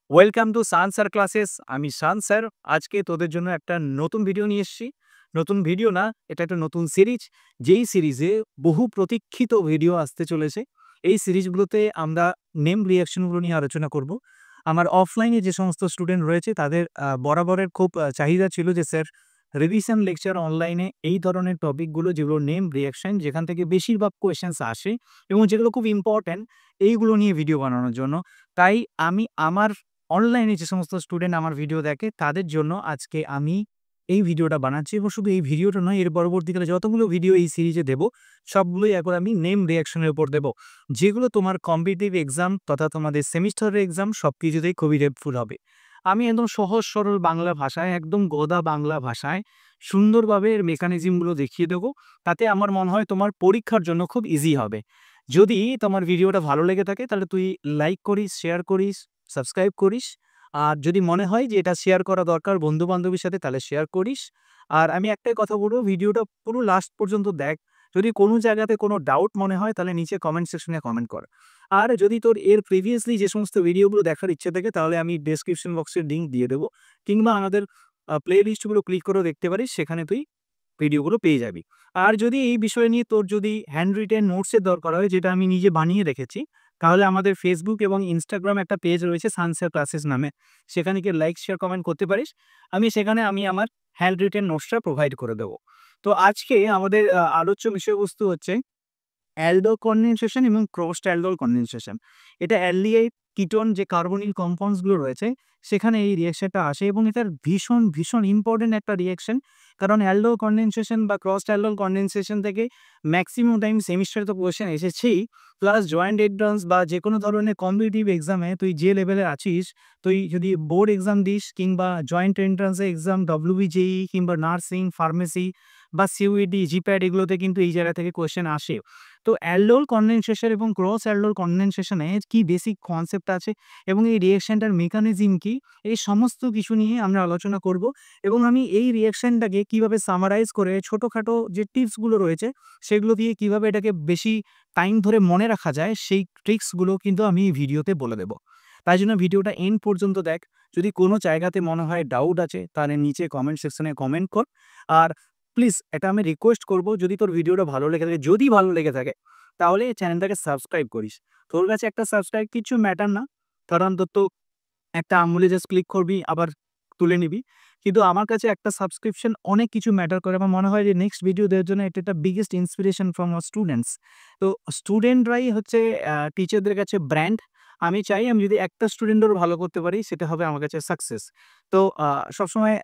Welcome to Shaan sir classes. আমি Shaan sir. আজকে তোদের জন্য একটা নতুন ভিডিও নিয়ে এসেছি। নতুন ভিডিও না, এটা একটা নতুন সিরিজ। যেই সিরিজে বহু প্রতীক্ষিত ভিডিও আসতে চলেছে। এই সিরিজগুলোতে আমরা নেম রিঅ্যাকশনগুলো নিয়ে আলোচনা করব। আমার অফলাইনে যে সমস্ত স্টুডেন্ট রয়েছে তাদের বরাবরের খুব চাহিদা ছিল যে স্যার রিভিশন লেকচার অনলাইনে এই ধরনের টপিকগুলো যেগুলো নেম রিঅ্যাকশন যেখান থেকে বেশিরভাগ কোয়েশ্চেন্স আসে এবং যেগুলো খুব ইম্পর্ট্যান্ট এইগুলো নিয়ে ভিডিও বানানোর জন্য। তাই আমি আমার অনলাইনে যে সমস্ত স্টুডেন্ট আমার ভিডিও দেখে তাদের জন্য আজকে আমি এই ভিডিওটা বানাচ্ছি এবং শুধু এই ভিডিওটা নয়, এর পরবর্তীকালে যতগুলো ভিডিও এই সিরিজে দেব সবগুলোই এখন আমি নেম রিঅ্যাকশনের উপর দেব, যেগুলো তোমার কম্পিটিটিভ এক্সাম তথা তোমাদের সেমিস্টারের এক্সাম সব কিছুতেই খুবই হেল্পফুল হবে। আমি একদম সহজ সরল বাংলা ভাষায়, একদম গোদা বাংলা ভাষায় সুন্দরভাবে এর মেকানিজমগুলো দেখিয়ে দেবো। তাতে আমার মনে হয় তোমার পরীক্ষার জন্য খুব ইজি হবে। যদি তোমার ভিডিওটা ভালো লেগে থাকে তাহলে তুই লাইক করিস, শেয়ার করিস, সাবস্ক্রাইব করিস। আর যদি মনে হয় যে এটা শেয়ার করা দরকার বন্ধু-বান্ধবীর সাথে তাহলে শেয়ার করিস। আর আমি একটাই কথা বলব, ভিডিওটা পুরো লাস্ট পর্যন্ত দেখ। যদি কোনো জায়গাতে কোনো ডাউট মনে হয় তাহলে নিচে কমেন্ট সেকশনে কমেন্ট কর। আর যদি তোর এর প্রিভিয়াসলি যে সমস্ত ভিডিওগুলো দেখার ইচ্ছে থাকে তাহলে আমি ডেসক্রিপশন বক্সে লিংক দিয়ে দেবো। কিংবা আমাদের প্লে লিস্টগুলো ক্লিক করেও দেখতে পারিস, সেখানে তুই ভিডিওগুলো পেয়ে যাবি। আর যদি এই বিষয় নিয়ে তোর যদি হ্যান্ড রিটেন নোটসের দরকার হয়, যেটা আমি নিজে বানিয়ে রেখেছি, তাহলে আমাদের ফেসবুক এবং ইনস্টাগ্রাম একটা পেজ রয়েছে সানসেয়ার ক্লাসেস নামে। সেখানে গিয়ে লাইক, শেয়ার, কমেন্ট করতে পারিস। সেখানে আমি আমার হ্যান্ড রিটেন নোটসটা প্রোভাইড করে দেবো। তো আজকে আমাদের আলোচ্য বিষয়বস্তু হচ্ছে অ্যালডোল কনডেনসেশন এবং ক্রসড অ্যালডোল কনডেনসেশন। এটা অ্যালডিহাইড কিটোন যে কার্বনিল কম্পাউন্ডসগুলো রয়েছে সেখানে এই রিঅ্যাকশনটা আসে এবং এটার ভীষণ ভীষণ ইম্পর্টেন্ট একটা রিঅ্যাকশন। কারণ অ্যালডোল কনডেনসেশন বা ক্রসড অ্যালডোল কনডেনসেশন থেকে ম্যাক্সিমাম টাইম সেমিস্টারে তো কোয়েশ্চেন এসেছেই, প্লাস জয়েন্ট এন্ট্রান্স বা যে কোনো ধরনের কম্পিটিটিভ এক্সামে তুই যে লেভেলে আছিস, তুই যদি বোর্ড এক্সাম দিস কিংবা জয়েন্ট এন্ট্রান্সে এক্সাম ডব্লিউবিজেই কিংবা নার্সিং, ফার্মেসি বা সিইউইটি, জিপ্যাট এগুলোতে কিন্তু এই জায়গা থেকে কোয়েশ্চেন আসে। তো অ্যালডোল কনডেনসেশন এবং ক্রস অ্যালডোল কনডেনসেশনে কি বেসিক কনসেপ্ট আছে এবং এই রিঅ্যাকশনটার মেকানিজম কি, এই সমস্ত কিছু নিয়ে আমরা আলোচনা করব। এবং আমি এই রিঅ্যাকশনটাকে কিভাবে সামারাইজ করে ছোটোখাটো যে টিপসগুলো রয়েছে সেগুলো দিয়ে কিভাবে এটাকে বেশি টাইম ধরে মনে রাখা যায় সেই ট্রিক্সগুলো কিন্তু আমি এই ভিডিওতে বলে দেব। তাই জন্য ভিডিওটা এন্ড পর্যন্ত দেখ। যদি কোনো জায়গাতে মনে হয় ডাউট আছে তাহলে নিচে কমেন্ট সেকশনে কমেন্ট কর। আর প্লিজ এটা আমি রিকোয়েস্ট করব, যদি তোর ভিডিওটা ভালো লেগে থাকে, যদি ভালো লেগে থাকে তাহলে চ্যানেলটাকে সাবস্ক্রাইব করিস। তোর কাছে একটা সাবস্ক্রাইব কিছু ম্যাটার না, কারণ তোর তো একটা আঙুলে জাস্ট ক্লিক করবি আবার তুলে নিবি। কিন্তু আমার কাছে একটা সাবস্ক্রিপশন অনেক কিছু ম্যাটার করে। আমার মনে হয় যে নেক্সট ভিডিও দেওয়ার জন্য এটা একটা biggest inspiration from our students. তো স্টুডেন্টরাই হচ্ছে টিচারদের কাছে ব্র্যান্ড। আমি চাই আমি যদি একটা স্টুডেন্টেরও ভালো করতে পারি সেটা হবে আমার কাছে সাকসেস। তো সবসময়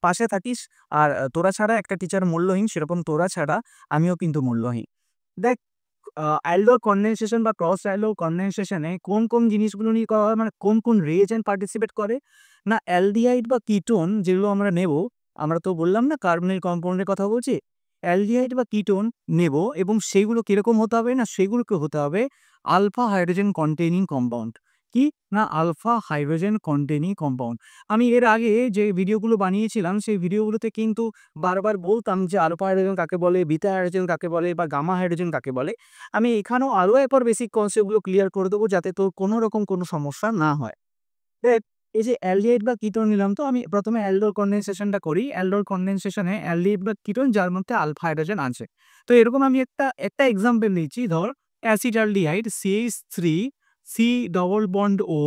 পাশে থাকিস। আর তোরা ছাড়া একটা টিচার মূল্যহীন, সেরকম তোরা ছাড়া আমিও কিন্তু মূল্যহীন। দেখ, অ্যালডোল কনডেনসেশন বা ক্রস অ্যালডোল কনডেনসেশনে কোন জিনিসগুলো নিয়ে করা হয়, মানে কোন রিএজেন্ট পার্টিসিপেট করে না, অ্যালডিহাইড বা কিটোন যেগুলো আমরা নেব, আমরা তো বললাম না কার্বনিল কম্পাউন্ডের কথা বলছি, অ্যালডিহাইড বা কিটোন নেব এবং সেগুলো কিরকম হতে হবে না, সেগুলোকে হতে হবে আলফা হাইড্রোজেন কন্টেইনিং কম্পাউন্ড। কি না, আলফা হাইড্রোজেন কন্টেইনিং কম্পাউন্ড। আমি এর আগে যে ভিডিওগুলো বানিয়েছিলাম সেই ভিডিওগুলোতে কিন্তু বারবার বলতাম যে আলফা হাইড্রোজেন কাকে বলে, বিটা হাইড্রোজেন কাকে বলে বা গামা হাইড্রোজেন কাকে বলে। আমি এখানেও আরও একবার বেসিক কনসেপ্টগুলো ক্লিয়ার করে দেবো যাতে তোর কোনো রকম কোনো সমস্যা না হয়। দেখ, এই যে অ্যালডিহাইড বা কিটোন নিলাম, তো আমি প্রথমে অ্যালডোল কনডেনসেশনটা করি। অ্যালডোল কনডেনসেশনে অ্যালডিহাইড বা কিটোন যার মধ্যে আলফা হাইড্রোজেন আছে। তো এরকম আমি একটা এক্সাম্পল নিচ্ছি। ধর acetaldehyde CH3 C double bond O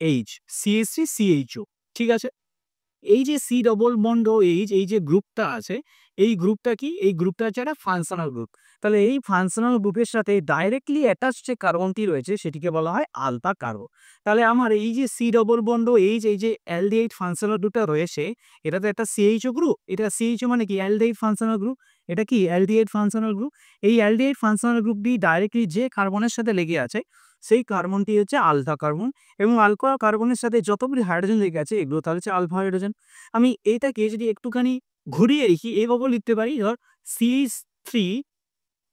H, CH3 CHO, ঠিক আছে? এই যে C double bond O H, এই যে গ্রুপটা আছে, এই গ্রুপটা কি, এই গ্রুপটা হচ্ছে একটা ফাংশনাল গ্রুপ। তাহলে এই ফাংশনাল গ্রুপের সাথে ডাইরেক্টলি অ্যাটাচ যে কার্বনটি রয়েছে সেটিকে বলা হয় আলফা কার্বন। তাহলে আমার এই যে C double bond O H, এই যে অ্যালডিহাইড ফাংশনাল গ্রুপটা রয়েছে, এটা তো একটা সিএইচও গ্রুপ। এটা সিএইচও মানে কি, অ্যালডিহাইড ফাংশনাল গ্রুপ। এটা কি অ্যালডিহাইড ফাংশনাল গ্রুপ। এই অ্যালডিহাইড ফাংশনাল গ্রুপটি ডাইরেক্টলি যে কার্বনের সাথে লেগে আছে সেই কার্বনটি হচ্ছে আলফা কার্বন। এবং আলফা কার্বনের সাথে যতগুলি হাইড্রোজেন লেগে আছে এগুলো তাহলে হচ্ছে আলফা হাইড্রোজেন। আমি এটাকে যদি একটুখানি ঘুরিয়ে লিখি এভাবেও লিখতে পারি। ধর CH3,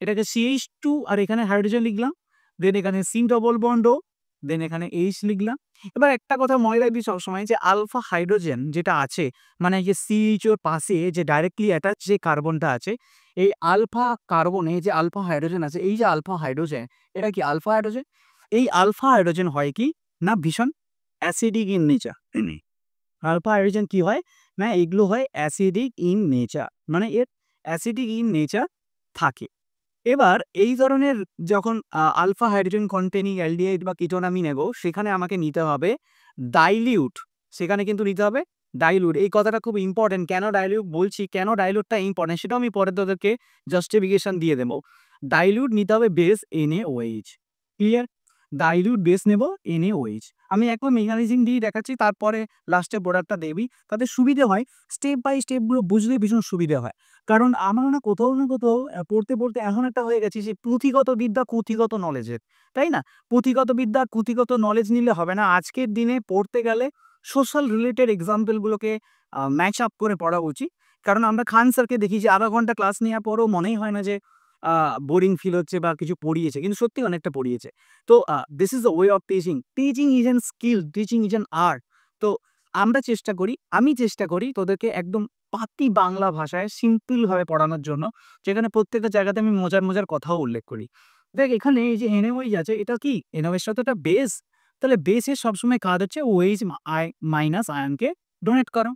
এটাকে CH2 আর এখানে হাইড্রোজেন লিখলাম। দেন এখানে C ডবল বন্ড ও, দেন এখানে H লিখলাম। এবার একটা কথা মনে রাখবি সবসময় যে আলফা হাইড্রোজেন যেটা আছে, মানে এই যে CHO পাশে যে ডাইরেক্টলি অ্যাটাচ যে কার্বনটা আছে, এই আলফা কার্বনে যে আলফা হাইড্রোজেন আছে, এই যে আলফা হাইড্রোজেন, এটা কি আলফা হাইড্রোজেন। এই আলফা হাইড্রোজেন হয় কি না, ভীষণ acidic in nature. Alpha hydrogen কি হয় না, এগুলো হয় অ্যাসিডিক ইন নেচার, মানে এর অ্যাসিডিক ইন নেচার থাকে। এবার এই ধরনের যখন আলফা হাইড্রোজেন কন্টেনিং অ্যালডিহাইড বা কিটোন আমি নেব, সেখানে আমাকে নিতে হবে ডাইলিউট। সেখানে কিন্তু নিতে হবে ডাইলিউট। এই কথাটা খুব ইম্পর্টেন্ট। কেন ডাইলিউট বলছি, কেন ডাইলিউটটা ইম্পর্টেন্ট সেটাও আমি পরে তাদেরকে জাস্টিফিকেশন দিয়ে দেবো। ডাইলিউট নিতে হবে base NaOH। Clear? Dilute base নেব NaOH। আমি একবার মেকানিজম দিয়ে দেখাচ্ছি, তারপরে লাস্টে প্রোডাক্টটা দেবি, তাতে সুবিধে হয়। স্টেপ বাই স্টেপগুলো বুঝলে ভীষণ সুবিধে হয়। কারণ আমরা না কোথাও না কোথাও পড়তে পড়তে এখন একটা হয়ে গেছি যে পুঁথিগত বিদ্যা কুথিগত নলেজের, তাই না? পুঁথিগত বিদ্যা কুথিগত নলেজ নিলে হবে না। আজকের দিনে পড়তে গেলে সোশ্যাল রিলেটেড এক্সাম্পলগুলোকে ম্যাচ আপ করে পড়া উচিত। কারণ আমরা খান স্যারকে দেখি যে আধা ঘন্টা ক্লাস নেওয়ার পরেও মনেই হয় না যে বোরিং ফিল হচ্ছে বা কিছু পড়িয়েছে, কিন্তু সত্যি অনেকটা পড়িয়েছে। তো this is the way of teaching. Teaching is an skill, teaching is an art. তো আমরা চেষ্টা করি, আমি চেষ্টা করি তোদেরকে একদম পাতি বাংলা ভাষায় সিম্পলভাবে পড়ানোর জন্য, যেখানে প্রত্যেকটা জায়গাতে আমি মজার মজার কথাও উল্লেখ করি। দেখ এখানে এই যে NaOH আছে, এটা কি NaOH তো একটা বেস, তাহলে বেসের সবসময় কাজ হচ্ছে OH মাইনাস আয়নকে ডোনেট করো।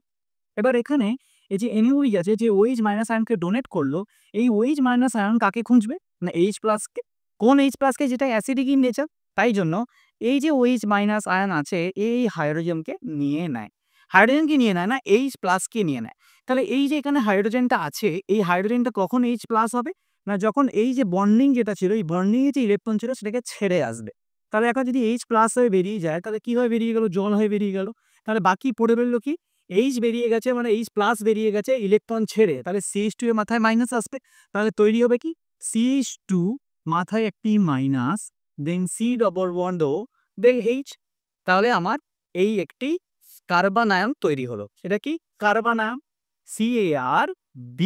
এবার এখানে এই যে NaOH আছে, যে OH মাইনাস আয়নকে ডোনেট করলো, এই OH মাইনাস আয়ন কাকে খুঁজবে না H প্লাসকে। কোন H প্লাসকে? যেটা অ্যাসিডিক ইন নেচার। তাই জন্য এই যে OH মাইনাস আয়ন আছে, এই হাইড্রোজেনকে নিয়ে নেয়। হাইড্রোজেনকে নিয়ে নেয় না, H প্লাসকে নিয়ে নেয়। তাহলে এই যে এখানে হাইড্রোজেনটা আছে, এই হাইড্রোজেনটা কখন H প্লাস হবে না, যখন এই যে বন্ডিং যেটা ছিল, এই বন্ডিং এ যে ইলেকট্রন ছিল সেটাকে ছেড়ে আসবে। তাহলে এখন যদি H প্লাস হয়ে বেরিয়ে যায়, তাহলে কি হয়ে বেরিয়ে গেল? জল হয়ে বেরিয়ে গেল। তাহলে বাকি পড়ে রইল কি? H বেরিয়ে গেছে, মানে H প্লাস বেরিয়ে গেছে ইলেকট্রন ছেড়ে, তাহলে CH2 এর মাথায় মাইনাস আসবে। তাহলে তৈরি হবে কি? CH2 মাথায় একটি minus, then C double bond O, দেন H। তাহলে আমার এই একটি কার্বন আয়ন তৈরি হলো। সেটা কি? Carbon ion.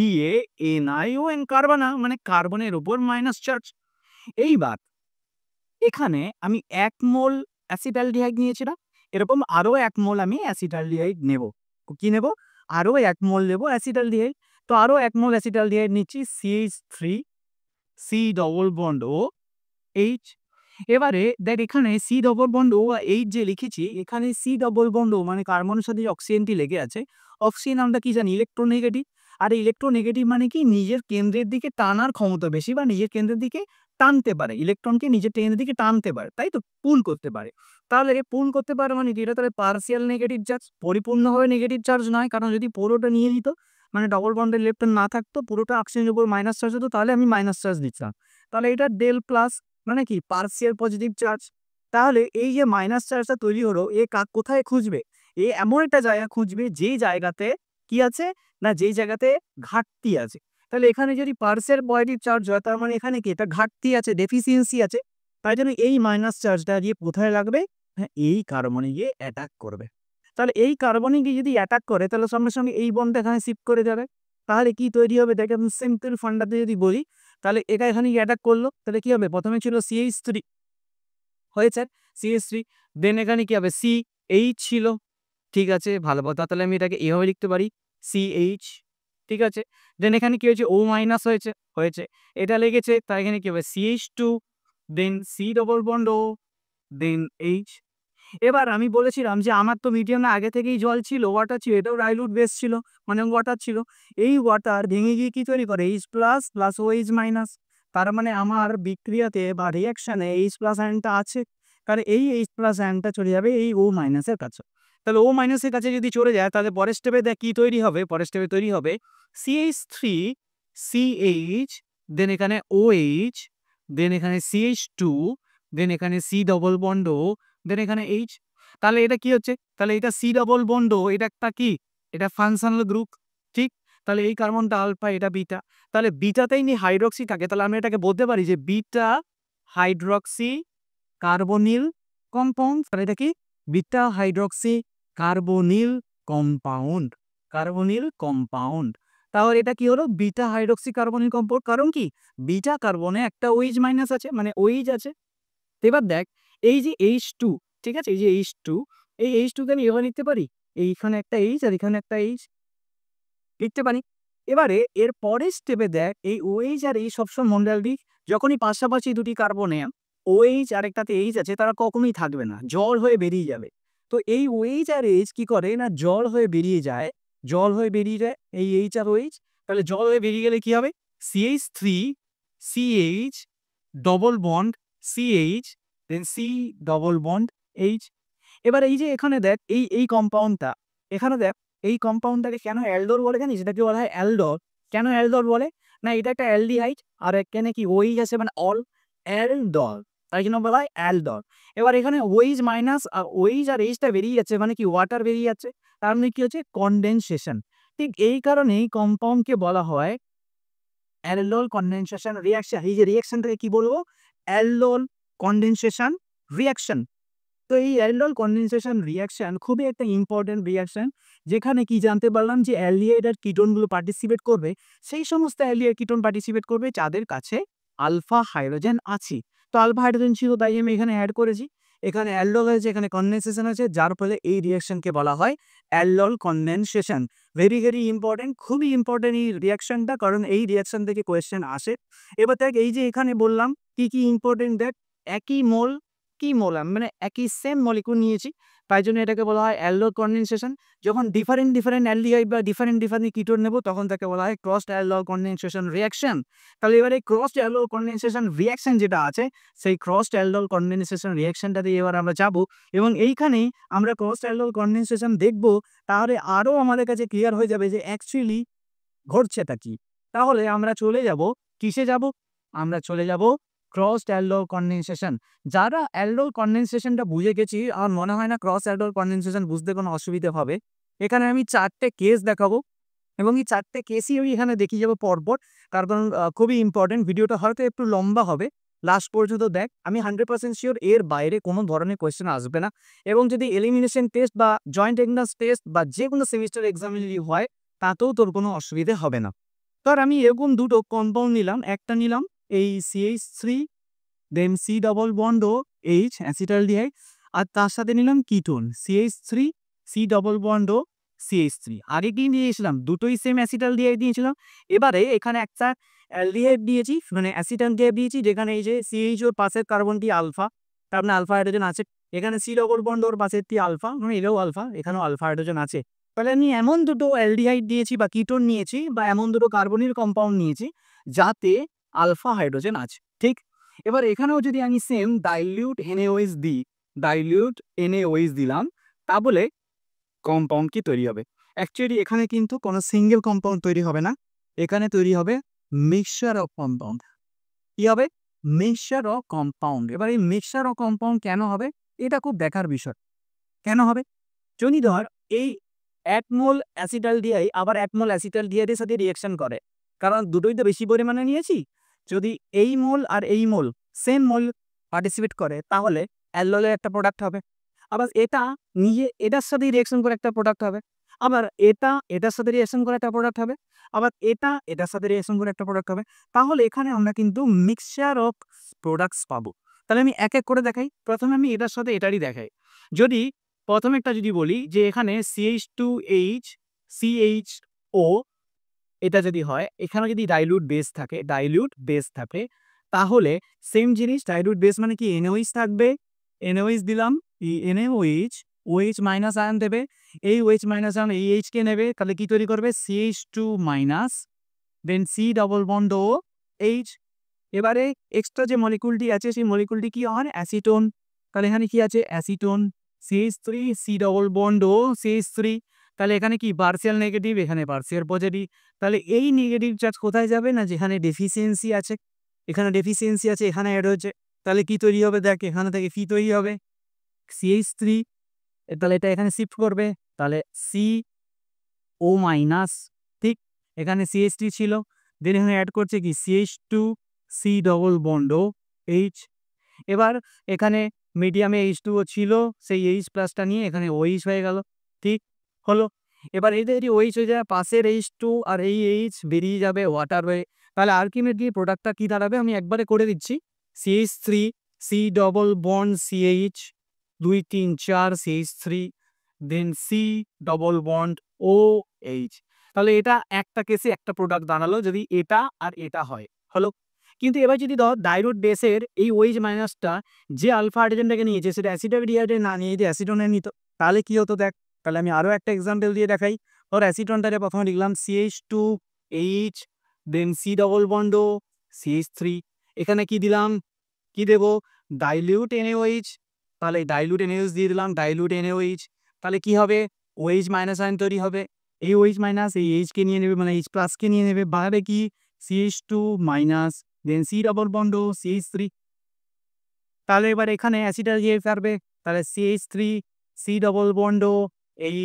CARBANION, carbon ion, মানে কার্বনের উপর মাইনাস চার্জ। এইবার এখানে আমি 1 মোল অ্যাসিটালডিহাইড নিয়েছিলাম, এরকম আরো 1 মোল আমি অ্যাসিটালডিহাইড নেব। কি নেব? আরো 1 মোল নেব অ্যাসিটালডিহাইড। তো আরো 1 মোল অ্যাসিটালডিহাইড নিচ্ছি, CH3 C double bond O H। এবারে দেখ এখানে C ডবল বন্ড O আর H যে লিখেছি, এখানে C ডবল বন্ড O মানে কার্বনের সাথে যে অক্সিজেনটি লেগে আছে, অক্সিজেন আমরা কি জানি? ইলেকট্রোনেগেটিভ। আর ইলেকট্রোনেগেটিভ মানে কি? নিজের কেন্দ্রের দিকে টানার ক্ষমতা বেশি, বা নিজের কেন্দ্রের দিকে টানতে পারে, ইলেকট্রনকে নিজের কেন্দ্রের দিকে টানতে পারে, তাই তো? পুল করতে পারে। তাহলে পুল করতে পারে মানে কি? এটা তাহলে পার্সিয়াল নেগেটিভ চার্জ, পরিপূর্ণভাবে নেগেটিভ চার্জ নয়। কারণ যদি পুরোটা নিয়ে নিত, মানে ডবল বন্ডের ইলেকট্রন না থাকতো, পুরোটা অক্সিজেনের উপর মাইনাস চার্জ হতো, তাহলে আমি মাইনাস চার্জ দিচ্ছিলাম। তাহলে এটা ডেল প্লাস, মানে কি? Partial positive charge. তাহলে এই যে মাইনাস চার্জটা তৈরি হলো, এ কোথায় খুঁজবে? এ এমন একটা জায়গা খুঁজবে যে জায়গাতে কি আছে না, যেই জায়গাতে ঘাটতি আছে। তাহলে এখানে যদি পার্সিয়াল পজিটিভ চার্জ হয়, তার মানে এখানে কি এটা ঘাটতি আছে, ডেফিসিয়েন্সি আছে। তাই জন্য এই মাইনাস চার্জটা গিয়ে কোথায় লাগবে? হ্যাঁ, এই কার্বনে গিয়ে অ্যাটাক করবে। তাহলে এই কার্বনে গিয়ে যদি অ্যাটাক করে, তাহলে সঙ্গে সঙ্গে এই বন্ডটা এখানে শিফট করে যাবে। তাহলে কি তৈরি হবে? দেখেন সিম্পল ফান্ডাতে যদি বলি, তাহলে এটা এখানে গিয়ে অ্যাটাক করলো, তাহলে কি হবে? প্রথমে ছিল CH3 হয়েছে, CH3, দেন এখানে কি হবে? CH ছিল। ঠিক আছে, ভালো কথা। তাহলে আমি এটাকে এভাবে লিখতে পারি, CH। ঠিক আছে, দেন এখানে কি হয়েছে? O মাইনাস হয়েছে। এটা লেগেছে, তাই এখানে কি হবে? CH2, দেন C ডবল বন্ড O, দেন H। এবার আমি বলেছিলাম যে আমার তো মিডিয়ামে আগে থেকেই জল ছিল, ওয়াটার ছিল, এটাও ডাইলুট বেস ছিল, মানে ওয়াটার ছিল। এই ওয়াটার ভেঙে গিয়ে কি তৈরি করে? H plus plus OH minus. তার মানে আমার বিক্রিয়াতে বা রিয়াকশনে H প্লাস আয়নটা আছে, কারণ এই H প্লাস আয়নটা চলে যাবে এই O মাইনাসের কাছে। তাহলে O মাইনাসের কাছে যদি চলে যায়, তাহলে পরের স্টেপে দেখ কি তৈরি হবে? পরের স্টেপে তৈরি হবে CH3 CH, দেন এখানে OH, দেন এখানে CH2, দেন এখানে C ডবল বন্ড O, দেন এখানে H। তাহলে এটা কি হচ্ছে? তাহলে এটা C ডবল বন্ড O, এটা একটা কি? এটা ফাংশনাল গ্রুপ, ঠিক? তাহলে এই কার্বনটা আলফা, এটা বিটা। তাহলে বিটাতেই নি হাইড্রক্সি থাকে, তাহলে আমি এটাকে বলতে পারি যে বিটা হাইড্রক্সি কার্বনিল কম্পাউন্ড। তাহলে এটা কি? Beta hydroxy carbonyl compound, carbonyl compound. তাহলে এটা কি হলো? Beta hydroxy carbonyl compound. কারণ কি? বিটা কার্বনে একটা OH মাইনাস আছে, মানে OH আছে। এবার দেখ এই যে H2, ঠিক আছে, এই যে H2, এই H2 কে আমি এভাবে লিখতে পারি, এইখানে একটা H আর এখানে একটা H লিখতে পারি। এবারে এর পরের স্টেপে দেখ এই OH আর H সবসময় মন্ডালটি, যখনই পাশাপাশি দুটি কার্বনে OH আর একটাতে H আছে, তারা কখনোই থাকবে না, জল হয়ে বেরিয়ে যাবে। তো এই OH আর H কি করে না জল হয়ে বেরিয়ে যায়, এই H আর OH। তাহলে জল হয়ে বেরিয়ে গেলে কি হবে? CH3 CH double bond CH দেন C ডবল বন্ড H। এবার এই যে এখানে দেখ এই কম্পাউন্ডটা, এখানে দেখ এই কম্পাউন্ডটাকে কেন অ্যালডোর বলে জানিস? এটাকে বলা হয় অ্যালডোর। কেন অ্যালডোর বলে? না এটা একটা অ্যালডিহাইড আর এখানে কি OH আছে মানে অল অ্যালডোর, তাই জন্য বলা হয় অ্যালডোর। এবার এখানে OH মাইনাস আর OH আর Hটা বেরিয়ে যাচ্ছে মানে কি ওয়াটার বেরিয়ে যাচ্ছে, তার মানে কি হচ্ছে কনডেনসেশন। ঠিক এই কারণেই কম্পাউন্ডকে বলা হয় অ্যালডোল কনডেনসেশন রিঅ্যাকশন। এই যে রিঅ্যাকশনটাকে কি বলবো? Aldol condensation reaction. তো এই অ্যালডোল কনডেনসেশন রিঅ্যাকশন খুবই একটা ইম্পর্টেন্ট রিঅ্যাকশন, যেখানে কি জানতে পারলাম যে অ্যালডিহাইড আর কিটোনগুলো পার্টিসিপেট করবে, সেই সমস্ত অ্যালডিহাইড কিটোন পার্টিসিপেট করবে যাদের কাছে আলফা হাইড্রোজেন আছে। তো আলফা হাইড্রোজেন ছিল তাই আমি এখানে অ্যাড করেছি, এখানে অ্যালডোল হয়েছে, এখানে কনডেনসেশন আছে, যার ফলে এই রিঅ্যাকশনকে বলা হয় aldol condensation. Very very important, খুবই ইম্পর্টেন্ট এই রিঅ্যাকশনটা, কারণ এই রিঅ্যাকশন থেকে কোয়েশ্চেন আসে। এবার দেখ এই যে এখানে বললাম কি কি ইম্পর্টেন্ট, দেখ একই মোল কি মোলাম মানে একই সেম মলিকুল নিয়েছি, তাই জন্য এটাকে বলা হয় অ্যালডোল কনডেনসেশন। যখন ডিফারেন্ট অ্যালডিহাইড বা ডিফারেন্ট কিটোন নেব তখন তাকে বলা হয় ক্রসড অ্যালডোল কনডেনসেশন রিঅ্যাকশন। তাহলে এবারে ক্রসড অ্যালডোল কনডেনসেশন রিঅ্যাকশন যেটা আছে, সেই ক্রসড অ্যালডোল কনডেনসেশন রিঅ্যাকশনটাতে এবার আমরা যাব, এবং এইখানেই আমরা ক্রসড অ্যালডোল কনডেনসেশন দেখব। তাহলে আরও আমাদের কাছে ক্লিয়ার হয়ে যাবে যে অ্যাকচুয়ালি ঘটছেটা কি। তাহলে আমরা চলে যাব কিসে যাব? আমরা চলে যাব ক্রসড অ্যালডোল কনডেনসেশন। যারা অ্যালডোল কনডেনসেশনটা বুঝে গেছি, আমার মনে হয় না ক্রস অ্যালডোল কনডেনসেশন বুঝতে কোনো অসুবিধা হবে। এখানে আমি 4টে কেস দেখাবো, এবং এই 4টে কেসই আমি এখানে দেখিয়ে যাবো পরপর, কারণ খুবই ইম্পর্টেন্ট। ভিডিওটা হয়তো একটু লম্বা হবে, লাস্ট পর্যন্ত দেখ। আমি 100% শিওর এর বাইরে কোনো ধরনের কোয়েশ্চেন আসবে না, এবং যদি এলিমিনেশন টেস্ট বা জয়েন্ট এন্ট্রান্স টেস্ট বা যে কোনো সেমিস্টার এক্সাম যদি হয় তাতেও তোর কোনো অসুবিধে হবে না। তো আমি এরকম দুটো কম্পাউন্ড নিলাম, একটা নিলাম এই CH3 then C double bond O H acetaldehyde, আর তার সাথে নিলাম ketone CH3 C double bond O CH3। আগে কি নিয়েছিলাম? দুটোই সেম অ্যাসিটালডিহাইড দিয়েছিলাম। এবারে এখানে একটা অ্যালডিহাইড দিয়েছি মানে অ্যাসিটালডিহাইড দিয়েছি, যেখানে এই যে CH ওর পাশের কার্বনটি আলফা, তার মানে আলফা হাইড্রোজেন আছে। এখানে C ডবল বন্ড ওর পাশেরটি আলফা, মানে এটাও আলফা, এখানেও আলফা হাইড্রোজেন আছে। তাহলে আমি এমন দুটো অ্যালডিহাইড দিয়েছি বা কিটোন নিয়েছি বা এমন দুটো কার্বনিল কম্পাউন্ড নিয়েছি যাতে আলফা হাইড্রোজেন আছে। ঠিক এবার এখানেও যদি আমি সেম ডাইলিউট NaOH দিই, ডাইলিউট NaOH দিলাম, তা বলে কম্পাউন্ড কি তৈরি হবে? অ্যাকচুয়ালি এখানে কিন্তু কোনো সিঙ্গেল কম্পাউন্ড তৈরি হবে না, এখানে তৈরি হবে মিক্সচার অফ কম্পাউন্ড। কি হবে? Mixture of compound. এবার এই মিক্সচার অফ কম্পাউন্ড কেন হবে? এটা খুব দেখার বিষয়। কেন হবে? যদি ধর এই 1 মোল অ্যাসিটালডিহাইড আবার 1 মোল অ্যাসিটালডিহাইডের সাথে রিঅ্যাকশন করে, কারণ দুটোই তো বেশি পরিমাণে নিয়েছি। যদি এই মোল আর এই মোল সেম মোল পার্টিসিপেট করে তাহলে অ্যালডোলের একটা প্রোডাক্ট হবে। আবার এটা নিজে এটার সাথে রিঅ্যাকশন করে একটা প্রোডাক্ট হবে। আবার এটা এটার সাথে রিঅ্যাকশন করে একটা প্রোডাক্ট হবে। আবার এটা এটার সাথে রিঅ্যাকশন করে একটা প্রোডাক্ট হবে। তাহলে এখানে আমরা কিন্তু মিক্সচার অফ প্রোডাক্টস পাবো। তাহলে আমি এক এক করে দেখাই। প্রথমে আমি এটার সাথে এটারই দেখাই। যদি প্রথমেরটা যদি বলি যে এখানে CH2H CHO, এটা যদি হয়, এখানে যদি ডাইলিউট বেস থাকে তাহলে সেম জিনিস ডাইলিউট বেস মানে কি NaOH থাকবে, NaOH দিলাম, এই NaOH OH মাইনাস আয়ন দেবে, এই OH মাইনাস আয়ন এই H কে নেবে, তাহলে কি তৈরি করবে? CH2 minus then C double bond O H। এবারে এক্সট্রা যে মলিকুলটি আছে সেই মলিকুলটি কি হয়? অ্যাসিটোন। তাহলে এখানে কি আছে? Acetone CH3 C double bond O CH3। তাহলে এখানে কি পার্সিয়াল নেগেটিভ, এখানে পার্সিয়াল পজিটিভ। তাহলে এই নেগেটিভ চার্জ কোথায় যাবে? না যেখানে ডেফিসিয়েন্সি আছে, এখানে ডেফিসিয়েন্সি আছে, এখানে অ্যাড হয়েছে। তাহলে কি তৈরি হবে? দেখ এখানে থেকে কি তৈরি হবে? CH3, তাহলে এটা এখানে শিফট করবে, তাহলে CO মাইনাস। ঠিক এখানে CH3 ছিল, দেন এখানে অ্যাড করছে কি CH2 C double bond O H। এবার এখানে মিডিয়ামে H2O ছিল, সেই H প্লাসটা নিয়ে এখানে OH হয়ে গেল। ঠিক হলো। এবার এই যদি OH হয়ে যায়, পাশের H2 আর এই H বেরিয়ে যাবে ওয়াটার হয়ে, তাহলে আলটিমেটলি প্রোডাক্টটা কি দাঁড়াবে? আমি একবারে করে দিচ্ছি। CH3 C double bond CH 2 3 4 CH3 then C double bond OH। তাহলে এটা একটা কেসে একটা প্রোডাক্ট দাঁড়ালো যদি এটা আর এটা হয়, হলো। কিন্তু এবার যদি ধর ডাইলিউট বেসের এই OH মাইনাসটা যে আলফা হাইড্রোজেনটাকে নিয়েছে সেটা অ্যাসিটালডিহাইডে না নিয়ে যদি অ্যাসিটোনে নিত, তাহলে কি হতো দেখ, তাহলে আমি আরও একটা এক্সাম্পল দিয়ে দেখাই। ধর অ্যাসিটনটারে প্রথমে লিখলাম CH2H, দেন C double bond O CH3। এখানে কি দিলাম, কি দেব, ডাইলিউট NaOH, তাহলে ডাইলিউট NaOH দিয়ে দিলাম, ডাইলিউট NaOH। তাহলে কি হবে, OH মাইনাস আয়ন তৈরি হবে, এই OH মাইনাস এই H কে নিয়ে নেবে, মানে H প্লাসকে নিয়ে নেবে, বাড়বে কি CH2 মাইনাস, দেন C double bond O CH3। তাহলে এবার এখানে অ্যাসিডটা গিয়ে পারবে, তাহলে CH3 C double bond O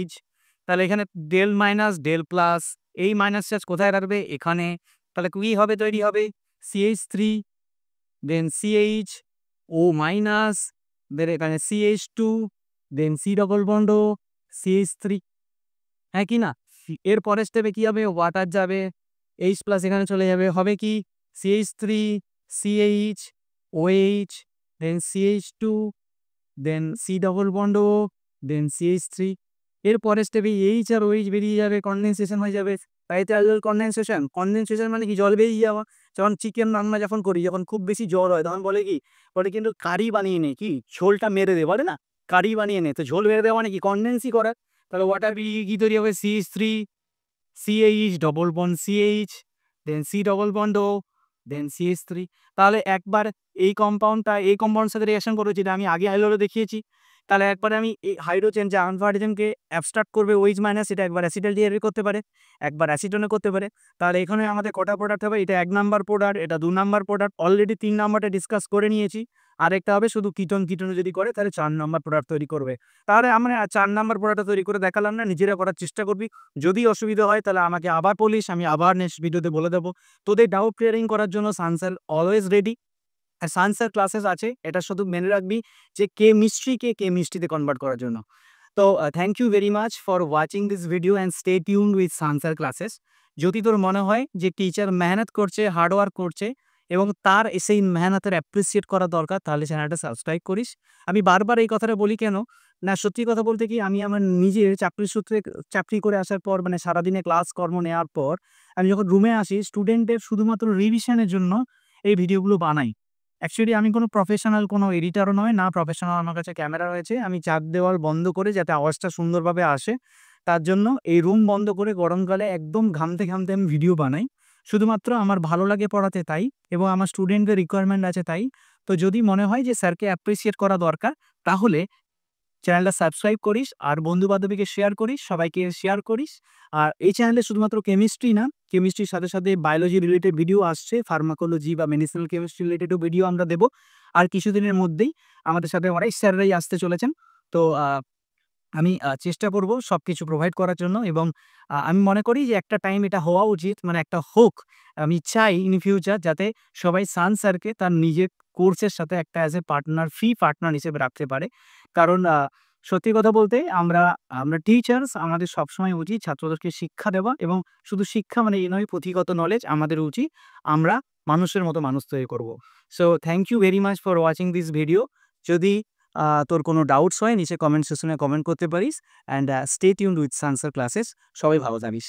H। তাহলে এখানে ডেল মাইনাস ডেল প্লাস, এই মাইনাস চার্জ কোথায় রাখবে, এখানে। তাহলে কি হবে, তৈরি হবে CH3, দেন CH ও মাইনাস, দেন এখানে CH2, দেন C double bond O CH3, হ্যাঁ কি না। এর পরের স্টেপে কি হবে, ওয়াটার যাবে, H প্লাস এখানে চলে যাবে, হবে কি CH3 CH OH, দেন CH2, দেন সি ডবল বন্ড ও, দেন CH3। এর পরের স্টেপে H আর OH বেরিয়ে যাবে, কনডেনসেশন হয়ে যাবে। তাই তো আসলে কনডেনসেশন, কনডেনসেশন মানে কি, জল বেরিয়ে যাওয়া। যখন চিকেন রান্না যখন করি, যখন খুব বেশি জল হয় তখন বলে কি, বলে কিন্তু কারি বানিয়ে নে, কি ঝোলটা মেরে দে, বলে না কারি বানিয়ে নে, তো ঝোল মেরে দেওয়া মানে কি, কনডেন্সই করা। তাহলে ওয়াটার বেরিয়ে কি তৈরি হবে, CH3 CH double bond CH, দেন সি ডবল বন্ড ও, দেন CH3। তাহলে একবার এই কম্পাউন্ডটা এই কম্পাউন্ডের সাথে রিঅ্যাকশন করবে, যেটা আমি আগে হাইড্রোজেনে দেখিয়েছি। তাহলে একবারে আমি এই হাইড্রোজেন যে আলফা হাইড্রোজেনকে অ্যাবস্ট্রাক্ট করবে OH মাইনাস, এটা একবার অ্যাসিটালডিহাইডে করতে পারে, একবার অ্যাসিটোনে করতে পারে। তাহলে এখানে আমাদের কটা প্রোডাক্ট হবে, এটা 1 নাম্বার প্রোডাক্ট, এটা 2 নাম্বার প্রোডাক্ট, অলরেডি 3 নাম্বারটা ডিসকাস করে নিয়েছি। আরেকটা হবে শুধু কিটোন, কিটোনে যদি করে তাহলে 4 নাম্বার প্রোডাক্ট তৈরি করবে। তাহলে আমরা 4 নাম্বার প্রোডাক্টটা তৈরি করে দেখালাম না, নিজেরা করার চেষ্টা করবি। যদি অসুবিধা হয় তাহলে আমাকে আবার বলিস, আমি আবার নেক্সট ভিডিওতে বলে দেবো। তোদের ডাউট ক্লিয়ারিং করার জন্য সানসেল অলওয়েজ রেডি। আর সায়েন্সের ক্লাসেস আছে, এটা শুধু মেনে রাখবি যে কেমিস্ট্রিকে কেমিস্ট্রিতে কনভার্ট করার জন্য। তো thank you very much for watching this video and stay tuned with সায়েন্সের ক্লাসেস। যদি তোর মনে হয় যে টিচার মেহনত করছে, হার্ডওয়ার্ক করছে এবং তার সেই মেহনতের অ্যাপ্রিসিয়েট করা দরকার, তাহলে চ্যানেলটা সাবস্ক্রাইব করিস। আমি বারবার এই কথাটা বলি কেন না, সত্যি কথা বলতে কি, আমি আমার নিজের চাকরির সূত্রে চাকরি করে আসার পর, মানে সারাদিনে ক্লাস কর্ম নেওয়ার পর আমি যখন রুমে আসি, স্টুডেন্টের শুধুমাত্র রিভিশনের জন্য এই ভিডিওগুলো বানাই। অ্যাকচুয়ালি আমি কোনো প্রফেশনাল কোনো এডিটরও নয়, না প্রফেশনাল আমার কাছে ক্যামেরা রয়েছে। আমি চার দেওয়াল বন্ধ করে যাতে আওয়াজটা সুন্দরভাবে আসে, তার জন্য এই রুম বন্ধ করে গরমকালে একদম ঘামতে ঘামতে আমি ভিডিও বানাই। শুধুমাত্র আমার ভালো লাগে পড়াতে তাই, এবং আমার স্টুডেন্টদের রিকোয়ারমেন্ট আছে তাই। তো যদি মনে হয় যে স্যারকে অ্যাপ্রিসিয়েট করা দরকার, তাহলে চ্যানেলটা সাবস্ক্রাইব করিস আর বন্ধু-বান্ধবীকে শেয়ার করিস, সবাইকে শেয়ার করিস। আর এই চ্যানেলে শুধুমাত্র কেমিস্ট্রি না, কেমিস্ট্রির সাথে, সাথে বায়োলজি রিলেটেড ভিডিও আসছে, ফার্মাকোলজি বা মেডিসিনাল কেমিস্ট্রি রিলেটেডও ভিডিও আমরা দেব। আর কিছুদিনের মধ্যেই আমাদের সাথে অনেক স্যাররাই আসতে চলেছেন। তো আমি চেষ্টা করব সবকিছু প্রোভাইড করার জন্য, এবং আমি মনে করি যে একটা টাইম এটা হওয়া উচিত, মানে একটা হোক। আমি চাই ইন ফিউচার যাতে সবাই সান স্যারকে তার নিজের কোর্সের সাথে একটা as a partner, free partner হিসেবে রাখতে পারে। কারণ সত্যি কথা বলতে আমরা আমরা টিচার্স, আমাদের সবসময় উচিত ছাত্রদেরকে শিক্ষা দেওয়া, এবং শুধু শিক্ষা মানে এই নয়, পুঁথিগত নলেজ আমাদের উচিত, আমরা মানুষের মতো মানুষ তৈরি করব। So thank you very much for watching this video. যদি তোর কোনো ডাউটস হয় নিচে কমেন্ট সেকশনে কমেন্ট করতে পারিস। And stay tuned with Sansar classes. সবাই ভালো থাকিস।